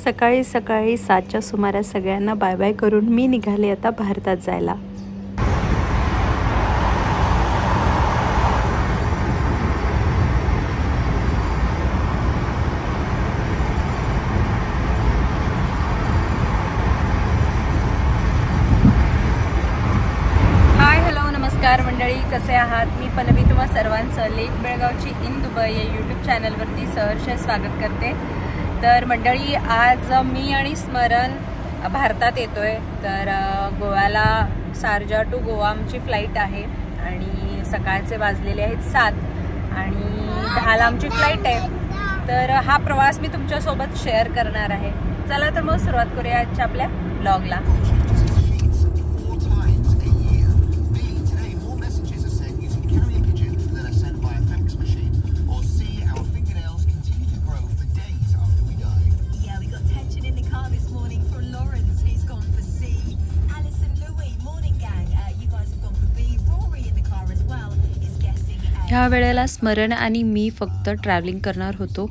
सकाळी सकाळी 7च्या सुमारास सगळ्यांना बाय बाय करून मी निघाले आता भारतात जायला। नमस्कार मंडळी, कसे आहात? मी पल्लवी तुम्हा सर्वांचं लेक बेळगावची इन दुबई या यूट्यूब चॅनलवरती सहर्ष स्वागत करते। तर मंडळी, आज मी आणि स्मरण भारतात येतोय। तर गोव्याला शारजा टू गोवा आमची फ्लाईट आहे आणि सकाळचे वाजलेले आहेत 7 आणि 10ला आमची फ्लाईट आहे। तर हा प्रवास मी तुमच्यासोबत शेअर करणार आहे। चला तर मग सुरुवात करूया आजच्या आपल्या ब्लॉगला। ह्या वेळेला स्मरण आणि मी फक्त ट्रॅव्हलिंग करणार होतो।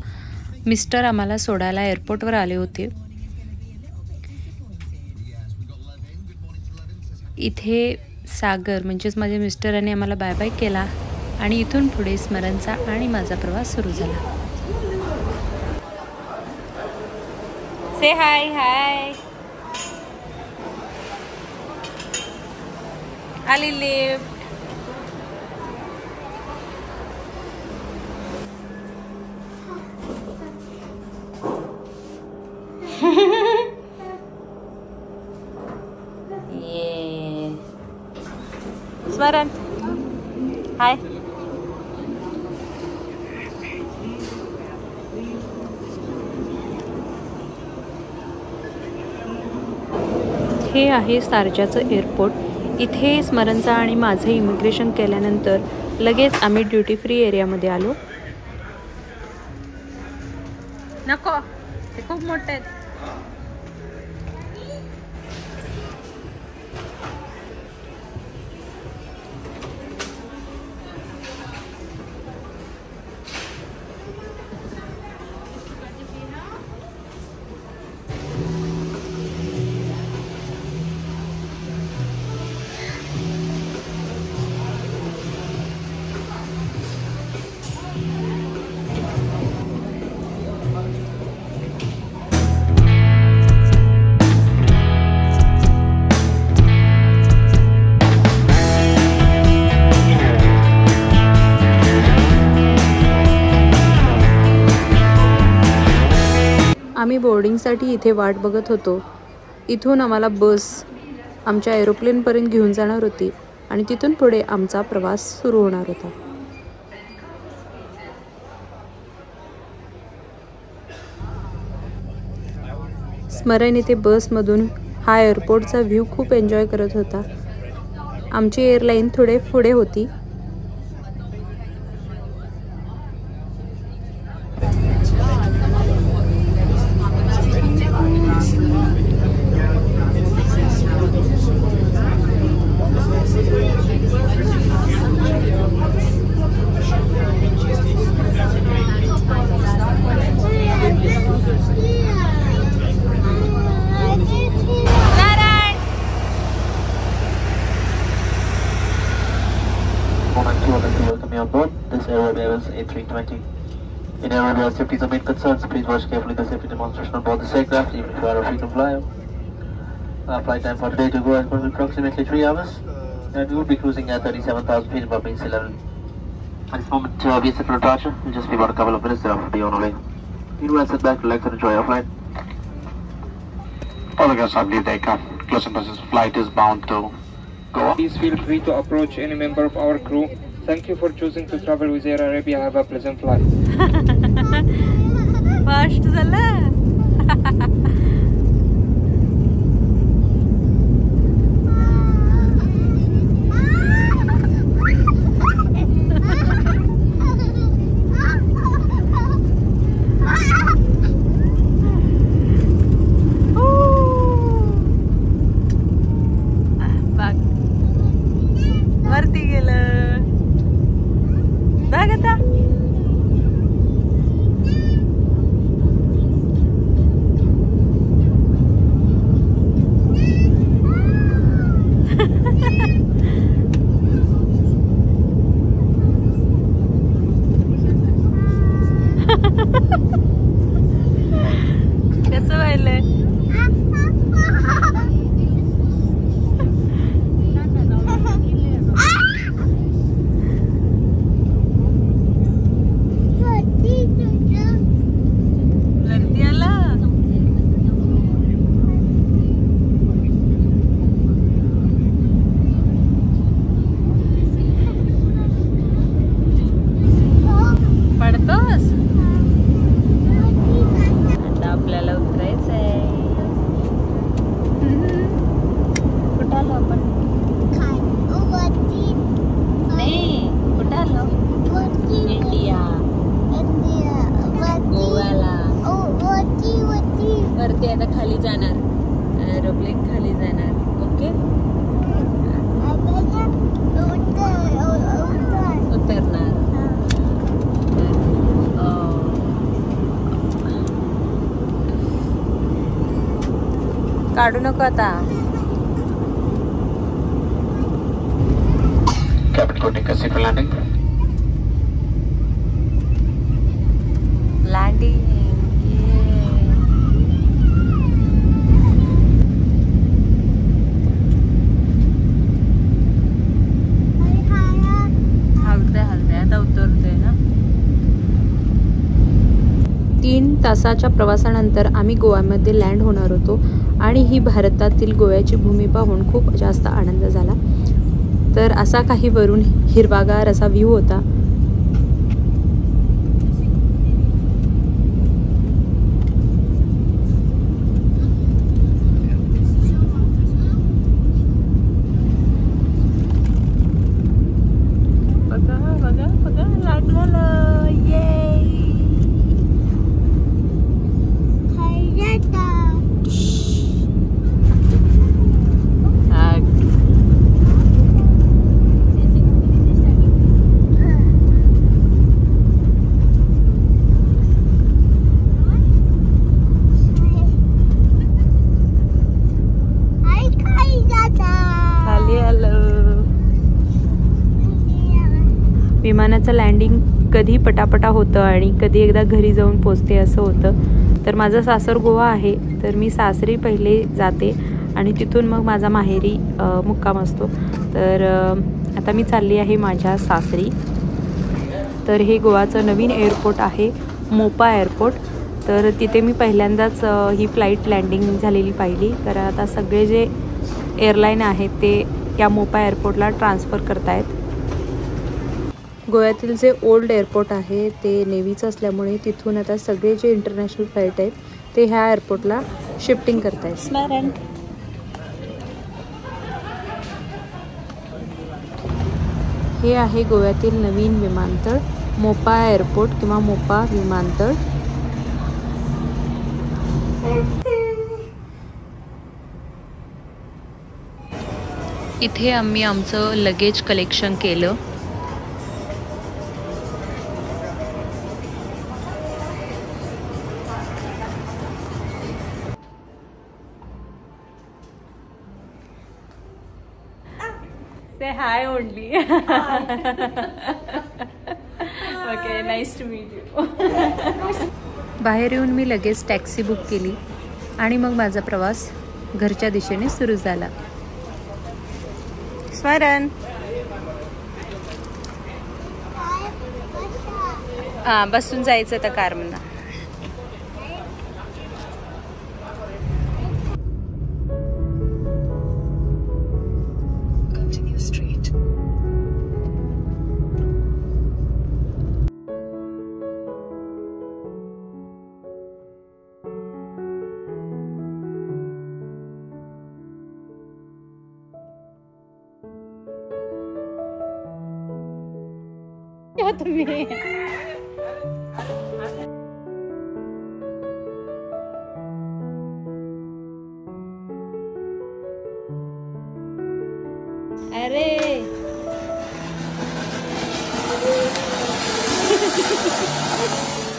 मिस्टर आम्हाला सोडायला एअरपोर्टवर आले होते। इथे सागर म्हणजेच माझे मिस्टरांनी आम्हाला बाय बाय केला आणि इथून पुढे स्मरणचा आणि माझा प्रवास सुरू झाला। से हाय हाय आली लिफ्ट। स्मरण हाय। हे आहे शारजाचं एअरपोर्ट। इथे स्मरणचा आणि माझं इमिग्रेशन केल्यानंतर लगेच आम्ही ड्युटी फ्री एरियामध्ये आलो। नको, ते खूप मोठे आहेत। आम्ही बोर्डिंगसाठी इथे वाट बघत होतो। इथून आम्हाला बस आमच्या एरोप्लेनपर्यंत घेऊन जाणार होती आणि तिथून पुढे आमचा प्रवास सुरू होणार होता। स्मरण इथे बसमधून हा एअरपोर्टचा व्ह्यू खूप एन्जॉय करत होता। आमची एअरलाईन थोडे पुढे होती। Welcome you on board. This Air Arabia Airways A320. In Air Arabia, safety is the main concern, so please watch carefully the safety demonstration on board this aircraft, even if you are a frequent flyer. Flight time for today to go is going to be approximately 3 hours, and we will be cruising at 37,000 feet above mean sea level. At this moment, we are set for departure. We'll just be about a couple of minutes, thereafter be on our way. Meanwhile, sit back, relax, and enjoy your flight. All the guests have leave the aircraft. Close in business. Flight is bound to Goa. Please feel free to approach any member of our crew. Thank you for choosing to travel with Air Arabia. Have a pleasant flight. Fast झाला। वरती आता खाली जाणार, aeroplane खाली जाणार. Okay, उतरणार. काढू नको आता. Captain Koenig, proceed for landing. Landing. हलते आता उतरतोय ना. 3 तासाच्या प्रवासानंतर आम्ही गोव्यामध्ये लँड होणार होतो आणि ही भारतातील गोव्याची भूमी पाहून खूप जास्त आनंद झाला. तर असा काही वरून हिरवागार असा व्ह्यू होता. बघा बघा बघा, लागलं. ये विमानाचं लँडिंग कधी पटापटा होतं आणि कधी एकदा घरी जाऊन पोचते असं होतं. तर माझं सासर गोवा आहे, तर मी सासरी पहिले जाते आणि तिथून मग माझा माहेरी मुक्काम असतो. तर आता मी चालली आहे माझ्या सासरी. तर हे गोवाचं नवीन एअरपोर्ट आहे, मोपा एअरपोर्ट. तर तिथे मी पहिल्यांदाच ही फ्लाईट लँडिंग झालेली पाहिली. तर आता सगळे जे एअरलाईन आहेत ते या मोपा एअरपोर्टला ट्रान्सफर करतायत. गोव्यातील जे ओल्ड एअरपोर्ट आहे ते नेव्हीचं असल्यामुळे तिथून आता सगळे जे इंटरनॅशनल फ्लाईट आहेत ते ह्या एअरपोर्टला शिफ्टिंग करतायत. स्मरण. हे आहे गोव्यातील नवीन विमानतळ, मोपा एअरपोर्ट किंवा मोपा विमानतळ. इथे आम्ही आमचं लगेज कलेक्शन केलं. Say hi only. Okay, nice to meet you. बाहेर येऊन मी लगेच टॅक्सी बुक केली आणि मग माझा प्रवास घरच्या दिशेने सुरू झाला. स्मरण. बसून जायचं त्या कारमधनं. तुम्ही अरे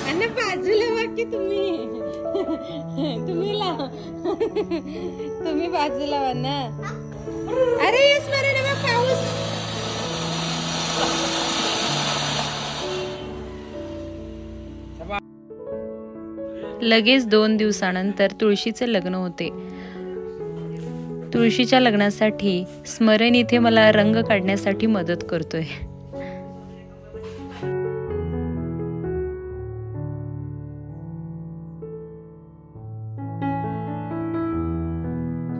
आणि बाजूला बाकी तुम्ही तुम्ही बाजूला वा ना. अरे स्मरण पाऊस. लगेच 2 दिवसानंतर तुळशीचे लग्न होते. तुळशीच्या लग्नासाठी स्मरण इथे मला रंग काढण्यासाठी मदत करतोय.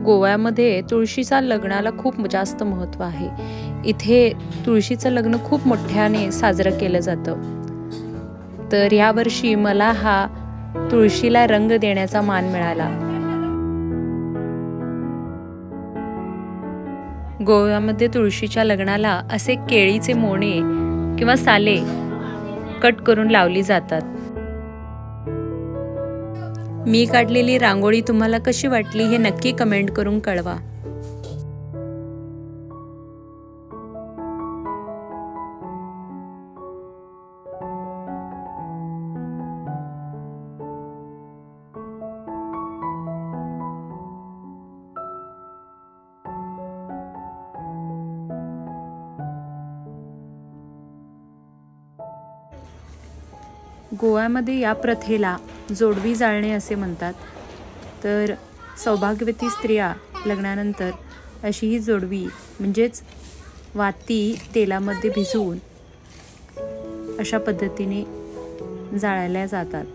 गोव्यामध्ये तुळशीच्या लग्नाला खूप जास्त महत्त्व आहे. इथे तुळशीचं लग्न खूप मोठ्याने साजरं केलं जातं. तर यावर्षी मला हा तुळशीला रंग देण्याचा मान मिळाला. गोव्यामध्ये तुळशीच्या लग्नाला असे केळीचे मोणे किंवा साले कट करून लावली जातात. मी काढलेली रांगोळी तुम्हाला कशी वाटली हे नक्की कमेंट करून कळवा. गोव्यामध्ये या प्रथेला जोडवी जाळणे असे म्हणतात. तर सौभाग्यवती स्त्रिया लग्नानंतर अशी ही जोडवी म्हणजेच वाती तेलामध्ये भिजवून अशा पद्धतीने जाळल्या जातात.